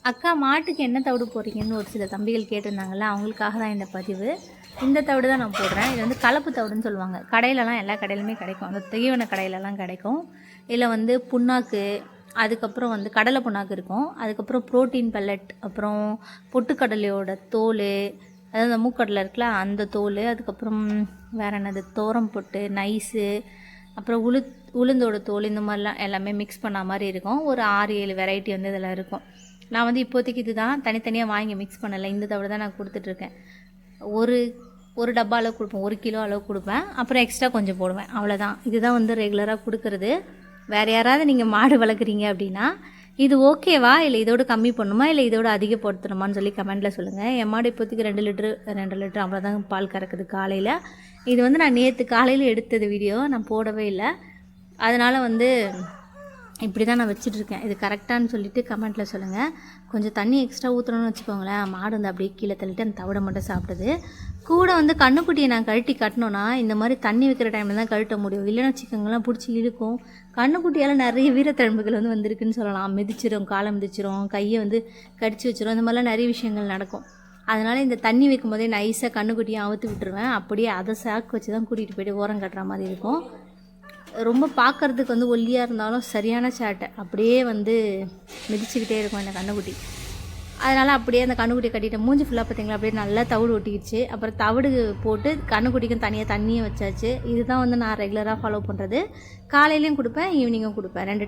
அக்கா மாட்டுக்கு என்ன தவிடு போடுறீங்கன்னு ஒரு சில தம்பிகள் கேட்டிருந்தாங்கல்ல, அவங்களுக்காக தான் இந்த பதிவு. இந்த தவிடு தான் நான் போடுறேன். இது வந்து கலப்பு தவிடுன்னு சொல்லுவாங்க. கடையிலலாம் எல்லா கடையிலுமே கிடைக்கும். அந்த தீவன கடையிலலாம் கிடைக்கும். இதில் வந்து புண்ணாக்கு, அதுக்கப்புறம் வந்து கடலை புண்ணாக்கு இருக்கும், அதுக்கப்புறம் ப்ரோட்டீன் பெல்லட், அப்புறம் பொட்டுக்கடலையோட தோல், அதாவது அந்த மூக்கடலை இருக்குல்ல அந்த தோல், அதுக்கப்புறம் வேறு என்னது தோரம் பொட்டு, நைஸு, அப்புறம் உளுந்தோட தோல், இந்த மாதிரிலாம் எல்லாமே மிக்ஸ் பண்ண மாதிரி இருக்கும். ஒரு 6-7 வெரைட்டி வந்து இதில் இருக்கும். நான் வந்து இப்போதைக்கு இது தான் தனித்தனியாக வாங்கி மிக்ஸ் பண்ணலை. இந்த தவிடு தான் நான் கொடுத்துட்ருக்கேன். ஒரு டப்பா அளவு கொடுப்பேன், 1 கிலோ அளவு கொடுப்பேன். அப்புறம் எக்ஸ்ட்ரா கொஞ்சம் போடுவேன், அவ்வளோதான். இதுதான் வந்து ரெகுலராக கொடுக்குறது. வேறு யாராவது நீங்கள் மாடு வளர்க்குறீங்க அப்படின்னா இது ஓகேவா, இல்லை இதோடு கம்மி பண்ணணுமா, இல்லை இதோடு அதிகப்படுத்தணுமான்னு சொல்லி கமெண்ட்டில் சொல்லுங்கள். என் மாடு இப்போதைக்கு 2 லிட்டரு அவ்வளோதான் பால் கறக்குது காலையில். இது வந்து நான் நேற்று காலையில் எடுத்தது வீடியோ, நான் போடவே இல்லை. அதனால் வந்து இப்படி தான் நான் வச்சுட்ருக்கேன். இது கரெக்டானு சொல்லிவிட்டு கமெண்ட்டில் சொல்லுங்கள். கொஞ்சம் தண்ணி எக்ஸ்ட்ரா ஊற்றணும்னு வச்சுக்கோங்களேன். மாடு வந்து அப்படியே கீழே தள்ளிட்டு அந்த தவிடை மட்டும் சாப்பிடுது. கூட வந்து கண்ணுக்குட்டியை நான் கழட்டி கட்டணுன்னா இந்த மாதிரி தண்ணி வைக்கிற டைமில் தான் கழட்ட முடியும். இல்லைன்னு வச்சுக்கோங்களேன் பிடிச்சி இழுக்கும். கண்ணுக்குட்டியால் நிறைய வீரத்தழும்புகள் வந்து வந்திருக்குன்னு சொல்லலாம். மிதிச்சிரும், காலை மிதிச்சிரும், கையை வந்து கடிச்சு வச்சிரும். இந்த மாதிரிலாம் நிறைய விஷயங்கள் நடக்கும். அதனால் இந்த தண்ணி வைக்கும் போதே நைஸாக கண்ணுக்குட்டியை அவுத்து விட்டுருவேன். அப்படியே அதை சாக்கு வச்சு தான் கூட்டிகிட்டு போய்ட்டு ஓரம் கட்டுற மாதிரி இருக்கும். ரொம்ப பார்க்குறதுக்கு வந்து ஒல்லியாக இருந்தாலும் சரியான சேட்டை, அப்படியே வந்து மிதிச்சுக்கிட்டே இருக்கும் இந்த கண்ணுக்குட்டி. அதனால் அப்படியே அந்த கண்ணுக்குட்டியை கட்டிட்டு மூஞ்சி ஃபுல்லாக பார்த்திங்களா அப்படியே நல்லா தவிடு ஒட்டிக்கிடுச்சு. அப்புறம் தவிடு போட்டு கண்ணுக்குட்டிக்கும் தனியாக தண்ணியை வச்சாச்சு. இதுதான் வந்து நான் ரெகுலராக ஃபாலோ பண்ணுறது. காலையிலையும் கொடுப்பேன், ஈவினிங்கும் கொடுப்பேன். 2